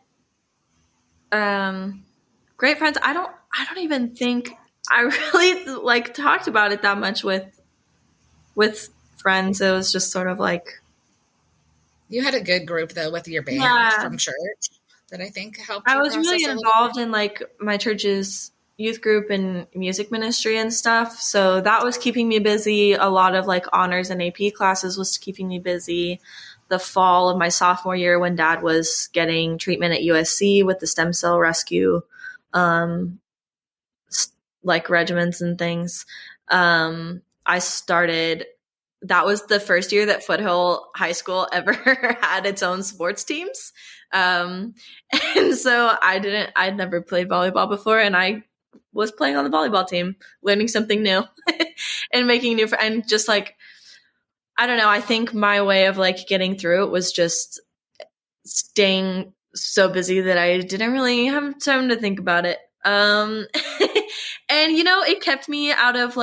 great friends. I don't even think I really talked about it that much with friends. It was just sort of you had a good group though with your band from church that I think helped. I was really involved in my church's youth group and music ministry and stuff. So that was keeping me busy. A lot of honors and AP classes was keeping me busy. The fall of my sophomore year, when Dad was getting treatment at USC with the stem cell rescue, regimens and things, I started. That was the first year that Foothill High School ever had its own sports teams. And so I'd never played volleyball before, and I was playing on the volleyball team, learning something new and making new friends. And just I don't know, I think my way of getting through it was just staying so busy that I didn't really have time to think about it. And, it kept me out of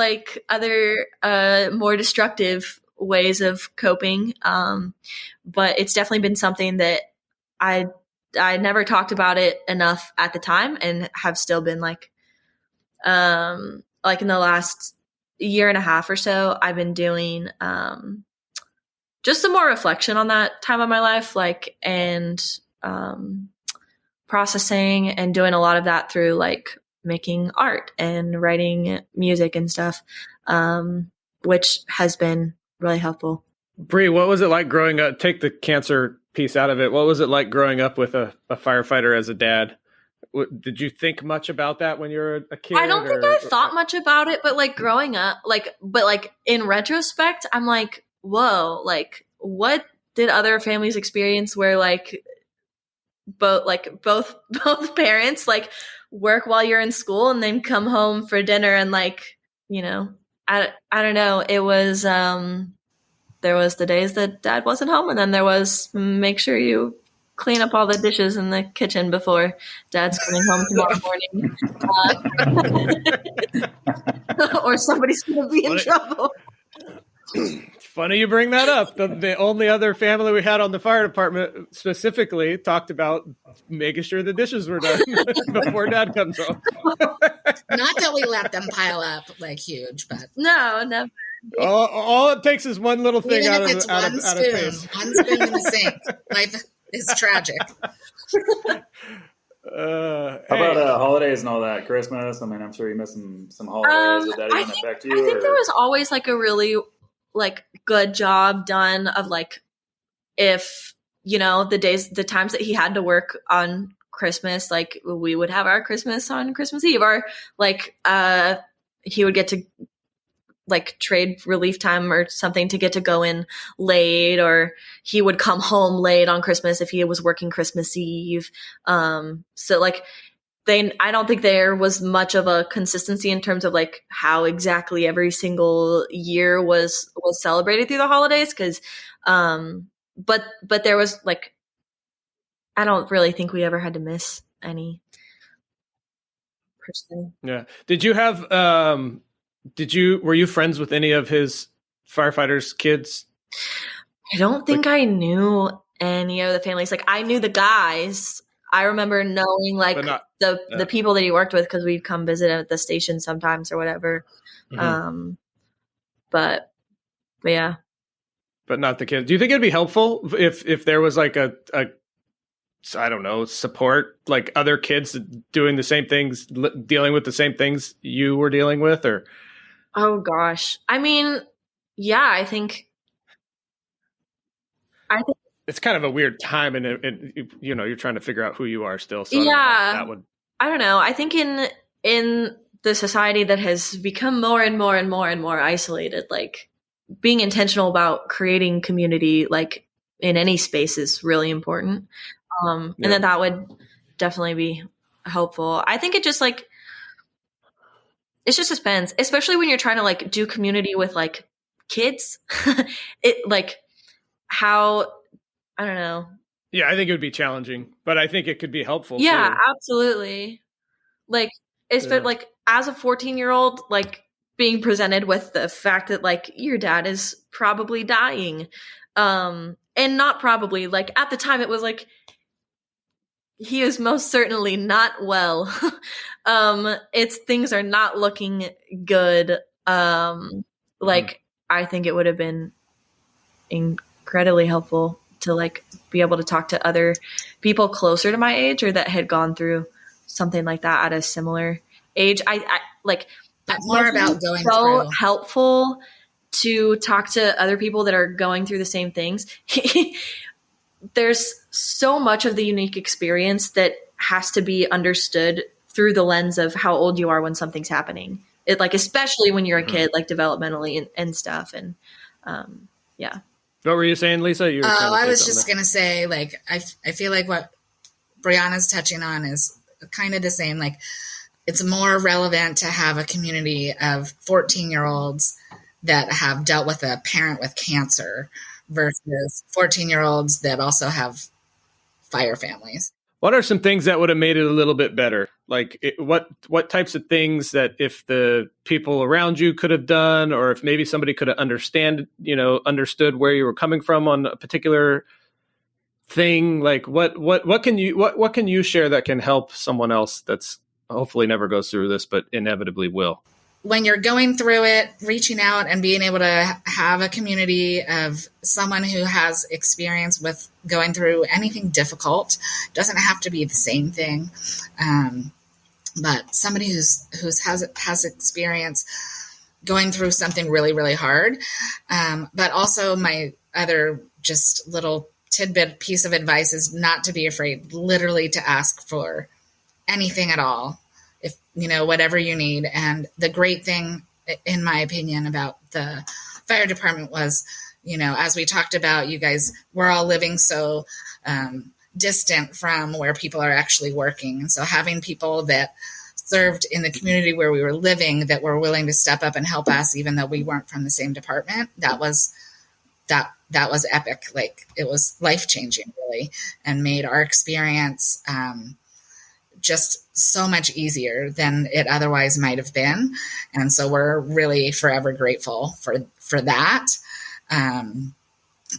other more destructive ways of coping. But it's definitely been something that I never talked about it enough at the time, and have still been in the last year and a half or so, I've been doing just some more reflection on that time of my life, and processing and doing a lot of that through making art and writing music and stuff, which has been really helpful. Bree, what was it like growing up? Take the cancer piece out of it. What was it like growing up with a firefighter as a dad? Did you think much about that when you were a kid? I don't think I thought much about it, but growing up, but in retrospect, I'm whoa, what did other families experience where both parents work while you're in school and then come home for dinner, and I don't know. It was there was the days that Dad wasn't home, and then there was make sure you clean up all the dishes in the kitchen before Dad's coming home tomorrow morning, or somebody's going to be in trouble. Funny you bring that up. The only other family we had on the fire department specifically talked about making sure the dishes were done before Dad comes home. Not that we let them pile up huge, but no. All it takes is one little thing even out if of it's out one of spoon, face. one spoon in the sink. Life is tragic. How about holidays and all that? Christmas? I mean, I'm sure you missed some holidays. Did that even affect you? I think there was always like a really like good job done of like, if, you know, the times that he had to work on Christmas, like we would have our Christmas on Christmas Eve, or like he would get to like trade relief time or something to get to go in late, or he would come home late on Christmas if he was working Christmas Eve. So like I don't think there was much of a consistency in terms of like how exactly every single year was celebrated through the holidays. Cause, but there was like, I don't really think we ever had to miss any person. Yeah. Did you have, were you friends with any of his firefighters' kids? I don't think I knew any of the families. Like I knew the guys. I remember knowing like the people that he worked with because we'd come visit at the station sometimes or whatever. Mm-hmm. But yeah. But not the kids. Do you think it'd be helpful if there was like a I don't know, support, like other kids doing the same things, dealing with the same things you were dealing with, or? Oh gosh. I mean, yeah, I think it's kind of a weird time, and you know, you're trying to figure out who you are still. So yeah, I don't know. I think in the society that has become more and more and more and more isolated, like being intentional about creating community, like in any space, is really important. And then that would definitely be helpful. I think it just like, it just depends, especially when you're trying to like do community with like kids. It like how, I don't know. Yeah, I think it would be challenging, but I think it could be helpful. Yeah, too. Absolutely. Like, like as a 14-year-old, like being presented with the fact that like your dad is probably dying, and not probably, like at the time it was like, he is most certainly not well. Things are not looking good. Like I think it would have been incredibly helpful to like be able to talk to other people closer to my age or that had gone through something like that at a similar age. I like that's more about going so through. Helpful to talk to other people that are going through the same things. There's so much of the unique experience that has to be understood through the lens of how old you are when something's happening. It like, especially when you're a kid, like developmentally and stuff. And yeah. What were you saying, Lisa? I was just going to say, like, I feel like what Brianna's touching on is kind of the same. Like, it's more relevant to have a community of 14-year-olds that have dealt with a parent with cancer versus 14-year-olds that also have fire families. What are some things that would have made it a little bit better? Like what types of things that if the people around you could have done, or if maybe somebody could have understood where you were coming from on a particular thing? Like what can you share that can help someone else that's hopefully never goes through this, but inevitably will? When you're going through it, reaching out and being able to have a community of someone who has experience with going through anything difficult, doesn't have to be the same thing, but somebody has experience going through something really, really hard. But also my other just little tidbit piece of advice is not to be afraid, literally to ask for anything at all. If, whatever you need. And the great thing, in my opinion, about the fire department was, as we talked about, you guys, we're all living so distant from where people are actually working. And so having people that served in the community where we were living that were willing to step up and help us, even though we weren't from the same department, that was epic. Like, it was life-changing, really, and made our experience just so much easier than it otherwise might have been. And so we're really forever grateful for that.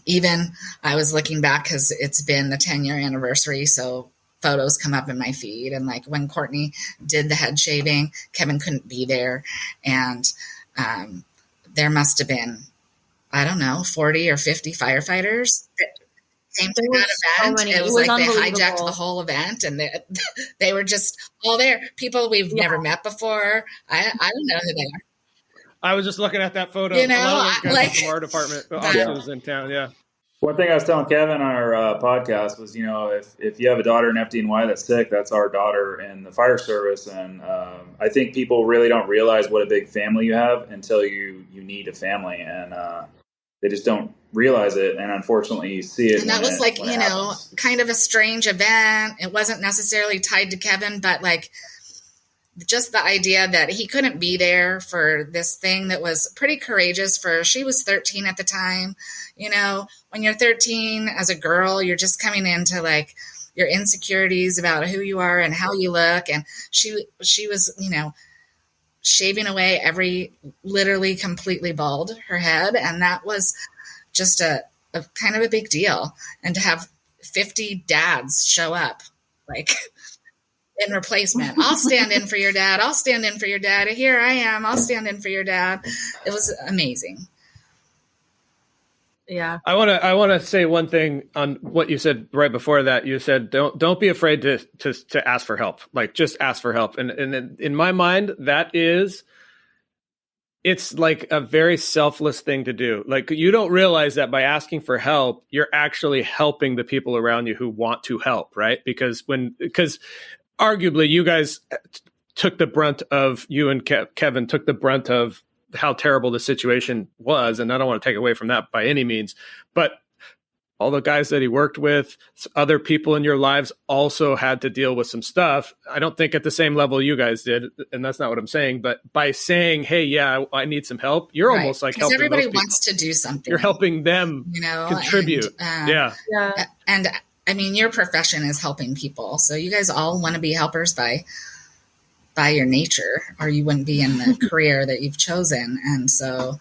Even I was looking back because it's been the 10-year anniversary. So photos come up in my feed. And like when Courtney did the head shaving, Kevin couldn't be there. And there must have been, I don't know, 40 or 50 firefighters came to There were that so event. many. It It was was like they hijacked unbelievable. the whole event, and they were just all there. People we've Yeah. never met before. I don't know who they are. I was just looking at that photo. You know, a lot of those guys like- are from our department. But- Austin was in town. Yeah. One thing I was telling Kevin on our podcast was, if you have a daughter in FDNY that's sick, that's our daughter in the fire service. And I think people really don't realize what a big family you have until you need a family. And they just don't realize it. And unfortunately, you see it. And that was like, kind of a strange event. It wasn't necessarily tied to Kevin, but like just the idea that he couldn't be there for this thing that was pretty courageous she was 13 at the time. When you're 13 as a girl, you're just coming into like your insecurities about who you are and how you look. And she was, shaving away literally completely bald her head. And that was just a kind of a big deal. And to have 50 dads show up, like in replacement. I'll stand in for your dad. I'll stand in for your dad. Here I am. I'll stand in for your dad. It was amazing. Yeah. I want to say one thing on what you said right before that. You said don't be afraid to ask for help. Like just ask for help. And in my mind, it's like a very selfless thing to do. Like you don't realize that by asking for help, you're actually helping the people around you who want to help, right? Because arguably you guys took the brunt of, you and Kevin took the brunt of how terrible the situation was. And I don't want to take away from that by any means, but all the guys that he worked with, other people in your lives also had to deal with some stuff. I don't think at the same level you guys did. And that's not what I'm saying, but by saying, hey, yeah, I need some help. You're Right. almost like 'Cause helping everybody those people. wants to do something. You're helping them contribute. And, yeah. And I mean, your profession is helping people. So you guys all want to be helpers by your nature, or you wouldn't be in the career that you've chosen. And so,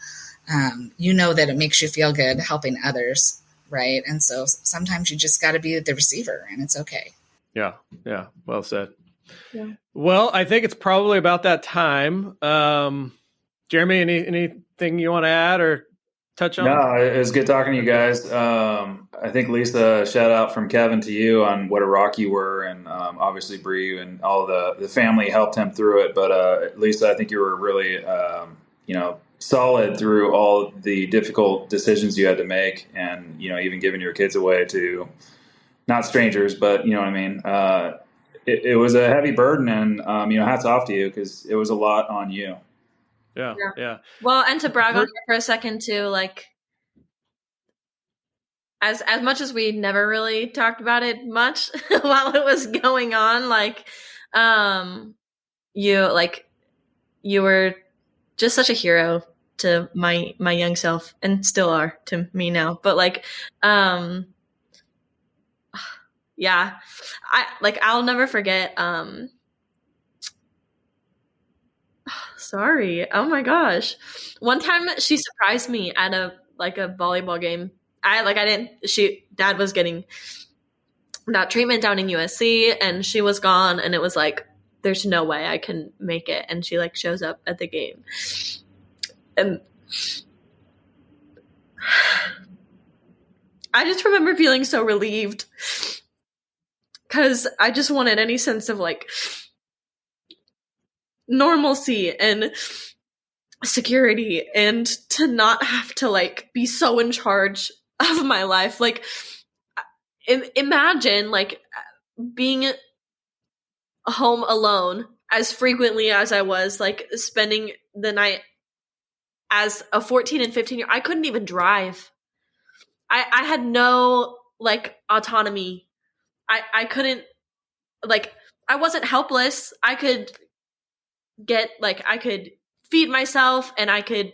that it makes you feel good helping others. Right. And so sometimes you just got to be the receiver, and it's okay. Yeah. Yeah. Well said. Yeah. Well, I think it's probably about that time. Jeremy, anything you want to add or touch on? No, it was good talking to you guys. I think Lisa, shout out from Kevin to you on what a rock you were, and obviously Bree and all the family helped him through it. But Lisa, I think you were really, solid through all the difficult decisions you had to make, and even giving your kids away to not strangers, but you know what I mean. It was a heavy burden, and hats off to you because it was a lot on you. Yeah. Well, and to brag on her for a second too, like as much as we never really talked about it much while it was going on, like you were just such a hero to my young self, and still are to me now. But like yeah, I'll never forget sorry. Oh my gosh. One time she surprised me at a volleyball game. Dad was getting that treatment down in USC, and she was gone, and it was like, there's no way I can make it. And she shows up at the game. And I just remember feeling so relieved, because I just wanted any sense of normalcy and security, and to not have to be so in charge of my life. Imagine being home alone as frequently as I was, spending the night as a 14 and 15 year. I couldn't even drive. I had no autonomy. I couldn't I wasn't helpless. I could get I could feed myself, and I could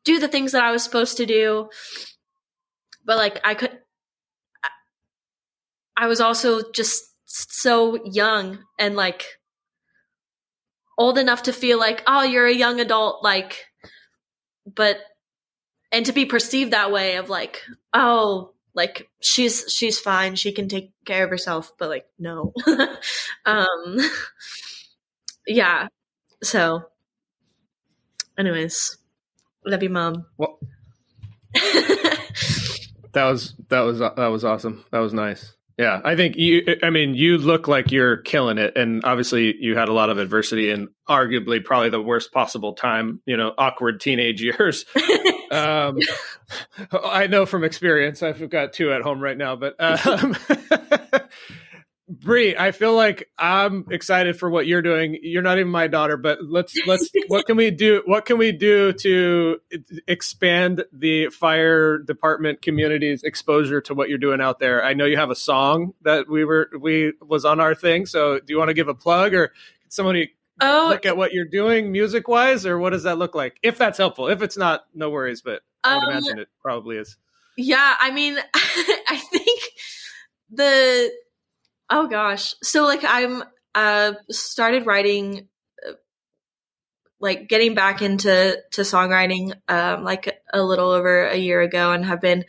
do the things that I was supposed to do, but I was also just so young and old enough to feel oh, you're a young adult, but and to be perceived that way of oh, she's fine, she can take care of herself, but no. Yeah. So anyways, love you, Mom. Well, That was awesome. That was nice. Yeah, I think you look like you're killing it. And obviously you had a lot of adversity and arguably probably the worst possible time, awkward teenage years. I know from experience. I've got 2 at home right now, but Bree, I feel like I'm excited for what you're doing. You're not even my daughter, but let's what can we do? What can we do to expand the fire department community's exposure to what you're doing out there? I know you have a song that was on our thing. So do you want to give a plug, or can somebody look at what you're doing music wise, or what does that look like? If that's helpful. If it's not, no worries, but I would imagine it probably is. Yeah. I mean, I think oh gosh. So like I'm started writing, like getting back into songwriting like a little over a year ago, and have been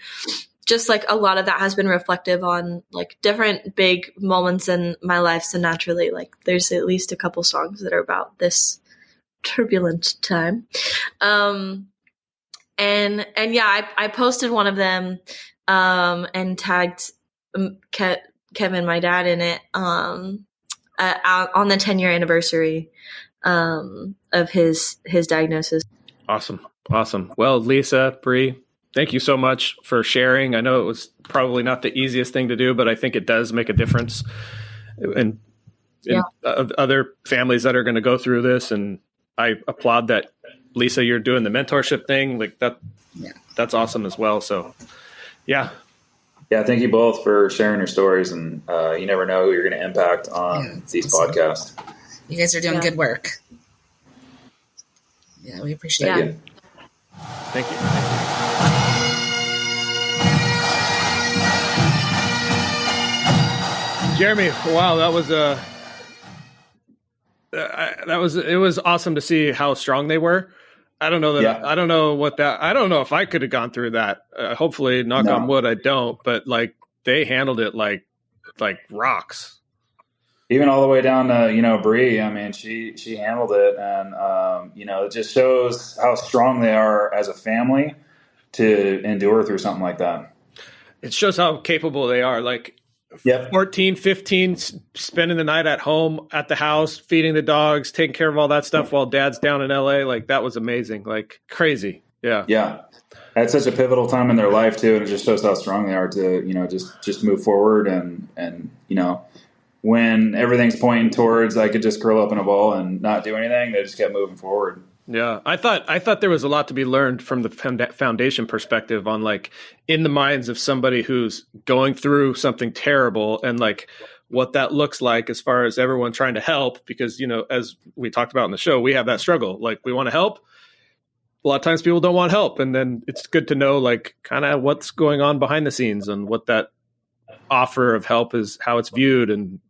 just like a lot of that has been reflective on like different big moments in my life. So naturally, like there's at least a couple songs that are about this turbulent time. And yeah, I posted one of them and tagged Kevin, my dad, in it on the 10-year anniversary of his diagnosis. Awesome. Well, Lisa, Bree, thank you so much for sharing. I know it was probably not the easiest thing to do, but I think it does make a difference in other families that are going to go through this. And I applaud that, Lisa, you're doing the mentorship thing. Like that. Yeah. That's awesome as well. So, yeah. Yeah, thank you both for sharing your stories, and you never know who you're going to impact on these podcasts. You guys are doing good work. Yeah, we appreciate it. Thank you. Jeremy, wow, it was awesome to see how strong they were. I don't know that. I don't know if I could have gone through that. Hopefully, knock on wood, I don't. But like they handled it like rocks. Even all the way down to Bree. I mean, she handled it, and it just shows how strong they are as a family to endure through something like that. It shows how capable they are. Like 14, 15, spending the night at home, at the house, feeding the dogs, taking care of all that stuff while dad's down in LA. Like that was amazing. Like crazy. Yeah. Yeah. That's such a pivotal time in their life too. And it just shows how strong they are to, just move forward. And, when everything's pointing towards, I could just curl up in a ball and not do anything, they just kept moving forward. Yeah, I thought there was a lot to be learned from the foundation perspective on like in the minds of somebody who's going through something terrible and like what that looks like as far as everyone trying to help, because, as we talked about in the show, we have that struggle. Like we want to help. A lot of times people don't want help. And then it's good to know like kind of what's going on behind the scenes and what that offer of help is, how it's viewed. And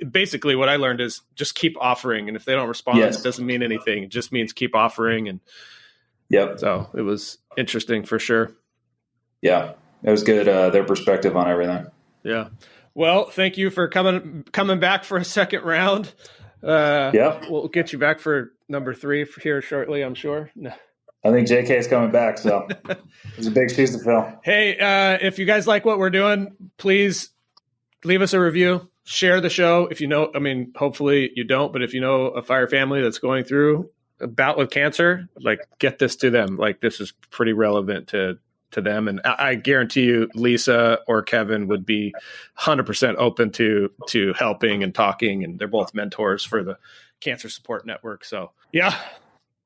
basically what I learned is just keep offering. And if they don't respond, it doesn't mean anything. It just means keep offering. And so it was interesting for sure. Yeah, it was good. Their perspective on everything. Yeah. Well, thank you for coming back for a second round. We'll get you back for number 3 here shortly, I'm sure. I think JK is coming back, so there's a big shoes to fill. Hey, if you guys like what we're doing, please leave us a review. Share the show if you know. I mean, hopefully you don't, but if you know a fire family that's going through a bout with cancer, like get this to them. Like this is pretty relevant to them, and I guarantee you, Lisa or Kevin would be 100% open to helping and talking, and they're both mentors for the Cancer Support Network. So yeah,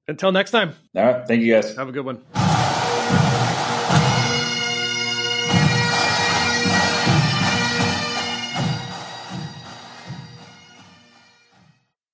until next time. All right, thank you guys. Have a good one.